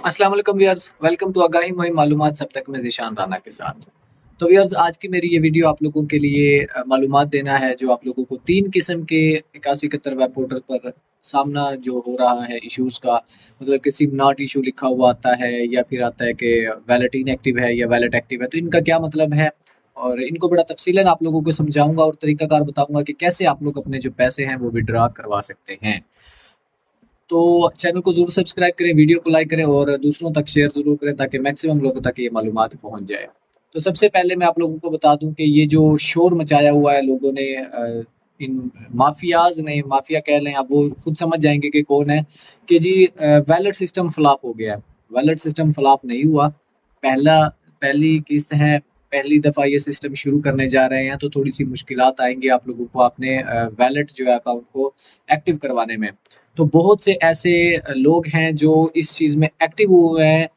अस्सलाम वालेकुम viewers, welcome to आगाही मुहिम मालूमात सब तक में ज़ीशान राना के साथ। तो व्यूअर्स, आज की मेरी ये वीडियो आप लोगों के लिए मालूमात देना है जो आप लोगों को 3 किस्म के 8171 वेब पोर्टल पर सामना जो हो रहा है इश्यूज़ का, मतलब कि सिम नॉट इश्यू लिखा हुआ आता है या फिर आता है कि वैलेट इनएक्टिव है या वैलेट एक्टिव है, तो इनका क्या मतलब है और इनको बड़ा तफ़सीलन आप लोगों को समझाऊँगा और तरीकाकार बताऊँगा कि कैसे आप लोग अपने जो पैसे हैं वो विथड्रॉ करवा सकते हैं। तो चैनल को ज़रूर सब्सक्राइब करें, वीडियो को लाइक करें और दूसरों तक शेयर ज़रूर करें ताकि मैक्सिमम लोगों तक ये मालूमात पहुँच जाए। तो सबसे पहले मैं आप लोगों को बता दूँ कि ये जो शोर मचाया हुआ है लोगों ने इन माफ़ियाज़ ने, माफ़िया कह लें, अब वो खुद समझ जाएँगे कि कौन है, कि जी वैलेट सिस्टम फ्लॉप हो गया है। वैलेट सिस्टम फ्लॉप नहीं हुआ, पहला पहली किस्त है, पहली दफ़ा ये सिस्टम शुरू करने जा रहे हैं तो थोड़ी-सी मुश्किलात आएँगी आप लोगों को अपने वैलेट जो है अकाउंट को एक्टिव करवाने में। तो बहुत से ऐसे लोग हैं जो इस चीज़ में एक्टिव हुए हैं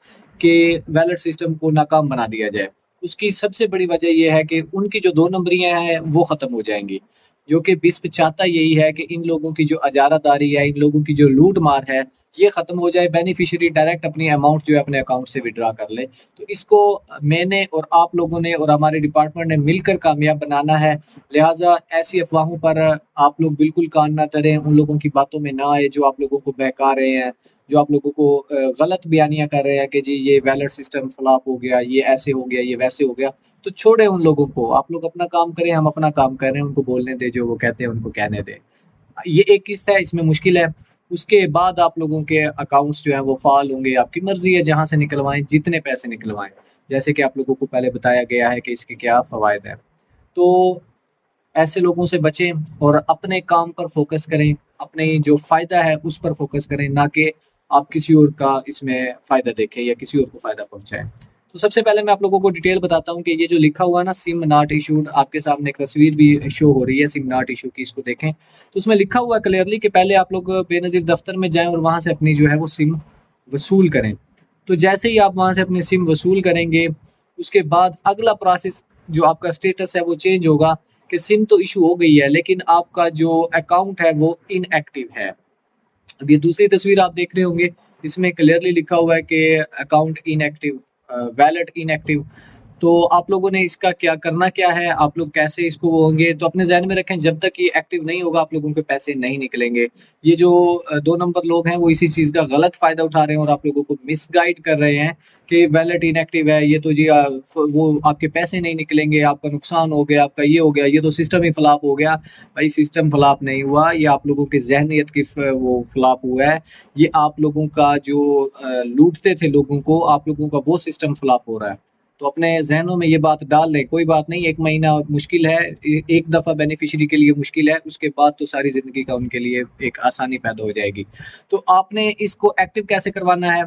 कि वैलेट सिस्टम को नाकाम बना दिया जाए। उसकी सबसे बड़ी वजह ये है कि उनकी जो 2 नंबरियाँ हैं वो ख़त्म हो जाएँगी, जो कि विश्व चाहता यही है कि इन लोगों की जो अजारादारी है, इन लोगों की जो लूट-मार है, ये ख़त्म हो जाए, बेनिफिशियरी डायरेक्ट अपनी अमाउंट जो है अपने अकाउंट से विथड्रॉ कर ले। तो इसको मैंने और आप लोगों ने और हमारे डिपार्टमेंट ने मिलकर कामयाब बनाना है। लिहाज़ा ऐसी अफ़वाहों पर आप लोग बिल्कुल कान ना धरें, उन लोगों की बातों में ना आए जो आप लोगों को बहका रहे हैं, जो आप लोगों को गलत बयानियाँ कर रहे हैं कि जी ये वैलेट सिस्टम फ्लॉप हो गया, ये ऐसे हो गया, ये वैसे हो गया। तो छोड़ें उन लोगों को, आप लोग अपना काम करें, हम अपना काम कर रहे हैं, उनको बोलने दें, जो वो कहते हैं उनको कहने दें। ये एक किस्त है, इसमें मुश्किल है। उसके बाद आप लोगों के अकाउंट्स जो हैं वो फ़ाल होंगे, आपकी मर्ज़ी है जहाँ से निकलवाएँ, जितने पैसे निकलवाएँ। जैसे कि आप लोगों को पहले बताया गया है कि इसके क्या फ़वाइद हैं। तो ऐसे लोगों से बचें और अपने काम पर फ़ोकस करें, अपने जो फ़ायदा है उस पर फ़ोकस करें, ना कि आप किसी और का इसमें फ़ायदा देखें या किसी और को फ़ायदा पहुँचाएँ। तो सबसे पहले मैं आप लोगों को डिटेल बताता हूँ कि ये जो लिखा हुआ है ना, सिम नॉट इश्यूड, आपके सामने एक तस्वीर भी शो हो रही है सिम नॉट इश्यू की, इसको देखें। तो उसमें लिखा हुआ है क्लियरली कि पहले आप लोग बेनज़ीर दफ़्तर में जाएँ और वहाँ से अपनी जो है वो सिम वसूल करें। तो जैसे ही आप वहाँ से अपनी सिम वसूल करेंगे, उसके बाद अगला प्रोसेस जो आपका स्टेटस है वो चेंज होगा कि सिम तो इश्यू हो गई है लेकिन आपका जो अकाउंट है वो इनएक्टिव है। अब ये दूसरी तस्वीर आप देख रहे होंगे, इसमें क्लियरली लिखा हुआ है कि अकाउंट इनएक्टिव, वैलेट इनएक्टिव। तो आप लोगों ने इसका क्या करना क्या है, आप लोग कैसे इसको वो होंगे, तो अपने ज़हन में रखें जब तक ये एक्टिव नहीं होगा आप लोगों के पैसे नहीं निकलेंगे। ये जो 2 नंबर लोग हैं वो इसी चीज़ का गलत फ़ायदा उठा रहे हैं और आप लोगों को मिसगाइड कर रहे हैं कि वैलेट इनएक्टिव है, ये तो जी वो आपके पैसे नहीं निकलेंगे, आपका नुकसान हो गया, आपका ये हो गया, ये तो सिस्टम ही फ्लॉप हो गया। भाई सिस्टम फ्लॉप नहीं हुआ, ये आप लोगों की ज़हनियत की वो फ्लॉप हुआ है। ये आप लोगों का जो लूटते थे लोगों को, आप लोगों का वो सिस्टम फ्लॉप हो रहा है। तो अपने ज़हनों में ये बात डाल लें, कोई बात नहीं, 1 महीना मुश्किल है, एक दफ़ा बेनिफिशियरी के लिए मुश्किल है, उसके बाद तो सारी ज़िंदगी का उनके लिए एक आसानी पैदा हो जाएगी। तो आपने इसको एक्टिव कैसे करवाना है?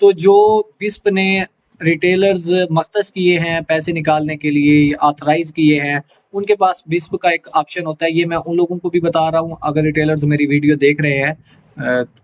तो जो विस्प ने रिटेलर्स मख्तस किए हैं पैसे निकालने के लिए, ऑथराइज़ किए हैं, उनके पास विस्प का एक ऑप्शन होता है। ये मैं उन लोगों को भी बता रहा हूँ, अगर रिटेलर्स मेरी वीडियो देख रहे हैं,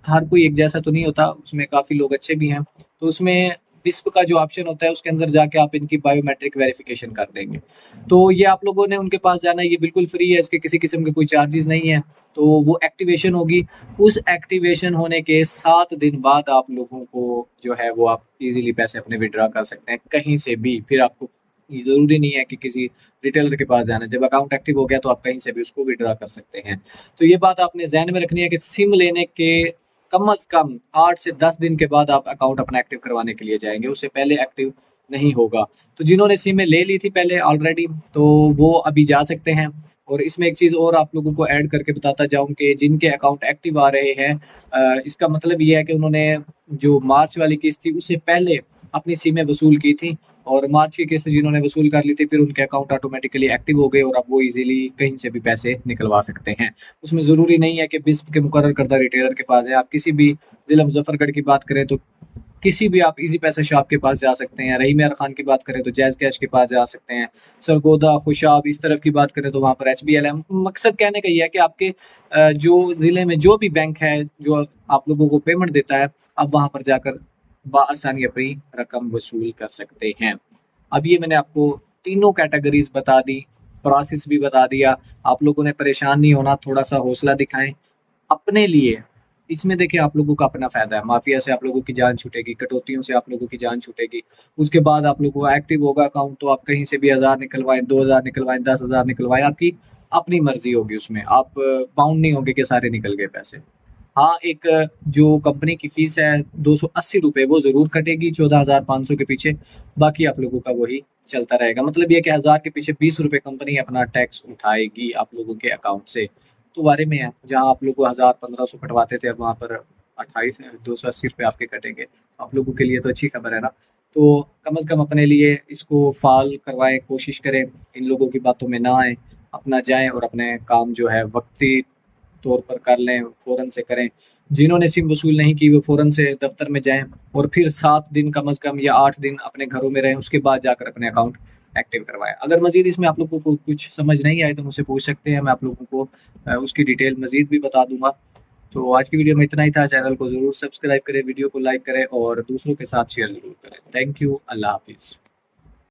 हर कोई एक जैसा तो नहीं होता, उसमें काफ़ी लोग अच्छे भी हैं। तो उसमें विस्प का जो ऑप्शन होता है उसके अंदर जाके आप इनकी बायोमेट्रिक वेरिफिकेशन कर देंगे। तो ये आप लोगों ने उनके पास जाना है, ये बिल्कुल फ्री है, इसके किसी किस्म के कोई चार्जेज़ नहीं है। तो वो एक्टिवेशन होगी, उस एक्टिवेशन होने के 7 दिन बाद आप लोगों को जो है वो आप ईज़िली पैसे अपने विथड्रॉ कर सकते हैं कहीं से भी। फिर आपको ये ज़रूरी नहीं है कि किसी रिटेलर के पास जाना है, जब अकाउंट एक्टिव हो गया तो आप कहीं से भी उसको विथड्रॉ कर सकते हैं। तो ये बात आपने ज़हन में रखनी है कि सिम लेने के कम से कम 8 से 10 दिन के बाद आप अकाउंट अपना एक्टिव करवाने के लिए जाएँगे, उससे पहले एक्टिव नहीं होगा। तो जिन्होंने सिमें ले ली थी पहले ऑलरेडी, तो वो अभी जा सकते हैं। और इसमें एक चीज़ और आप लोगों को ऐड करके बताता जाऊँ कि जिनके अकाउंट एक्टिव आ रहे हैं, इसका मतलब ये है कि उन्होंने जो मार्च वाली किस्त थी उससे पहले अपनी सिमें वसूल की थी और मार्च की किस्त जिन्होंने वसूल कर ली थी फिर उनके अकाउंट ऑटोमेटिकली एक्टिव हो गए और अब वो ईज़िली कहीं से भी पैसे निकलवा सकते हैं। उसमें ज़रूरी नहीं है कि बिस्प के मुकर्रर करदा रिटेलर के पास है, आप किसी भी ज़िला मुज़फ़्फ़रगढ़ की बात करें तो किसी भी आप ईज़ी पैसा शॉप के पास जा सकते हैं, रहीम यार खान की बात करें तो जैज़ कैश के पास जा सकते हैं, सरगोदा, खुशाब इस तरफ की बात करें तो वहाँ पर एचबीएल है। मकसद कहने का ये है कि आपके जो ज़िले में जो भी बैंक है, जो आप लोगों को पेमेंट देता है, आप वहाँ पर जाकर बआसानी अपनी रकम वसूल कर सकते हैं। अब ये मैंने आपको तीनों कैटेगरीज़ बता दी, प्रोसेस भी बता दिया, आप लोगों ने परेशान नहीं होना, थोड़ा-सा हौसला दिखाएँ अपने लिए। اس میں دیکھیں آپ لوگوں کا اپنا فائدہ ہے، مافیا سے آپ لوگوں کی جان چھوٹے گی، کٹوتیوں سے آپ لوگوں کی جان چھوٹے گی، اس کے بعد آپ لوگوں کو ایکٹیو ہوگا اکاؤنٹ تو آپ کہیں سے بھی 1000 نکلوائیں، 2000 نکلوائیں، 10,000 نکلوائیں، آپ کی اپنی مرضی ہوگی، اس میں آپ باؤنڈ نہیں ہوگے کہ سارے نکل گئے پیسے۔ ہاں ایک جو کمپنی کی فیس ہے 280 روپے وہ ضرور کٹے گی 14,500 کے پیچھے، باقی آپ لوگوں کا وہی چلتا رہے گا، مطلب یہ کہ 1000 کے پیچھے 20 روپے کمپنی اپنا ٹیکس اٹھائے گی آپ لوگوں کے اکاؤنٹ سے۔ تو بارے میں ہے جہاں آپ لوگ کو 1000 1500 کٹواتے تھے، اب وہاں پر 280 روپے آپ کے کٹیں گے، آپ لوگوں کے لیے تو اچھی خبر ہے نا۔ تو کم از کم اپنے لیے اس کو فعال کروائیں، کوشش کریں ان لوگوں کی باتوں میں نہ آئیں، اپنا جائیں اور اپنے کام جو ہے وقتی طور پر کر لیں، فوراً سے کریں۔ جنہوں نے سم وصول نہیں کی وہ فوراً سے دفتر میں جائیں اور پھر 7 دن کم از کم یا 8 دن اپنے گھروں میں رہیں، اس کے بعد جا کر اپنے اکاؤنٹ ایکٹیو کروائیں۔ اگر مزید اس میں آپ لوگوں کو کچھ سمجھ نہیں آئے تو مجھ سے پوچھ سکتے ہیں، میں آپ لوگوں کو اس کی ڈیٹیل مزید بھی بتا دوں گا۔ تو آج کی ویڈیو میں اتنا ہی تھا، چینل کو ضرور سبسکرائب کریں، ویڈیو کو لائک کریں اور دوسروں کے ساتھ شیئر ضرور کریں۔ تھینک یو، اللہ حافظ۔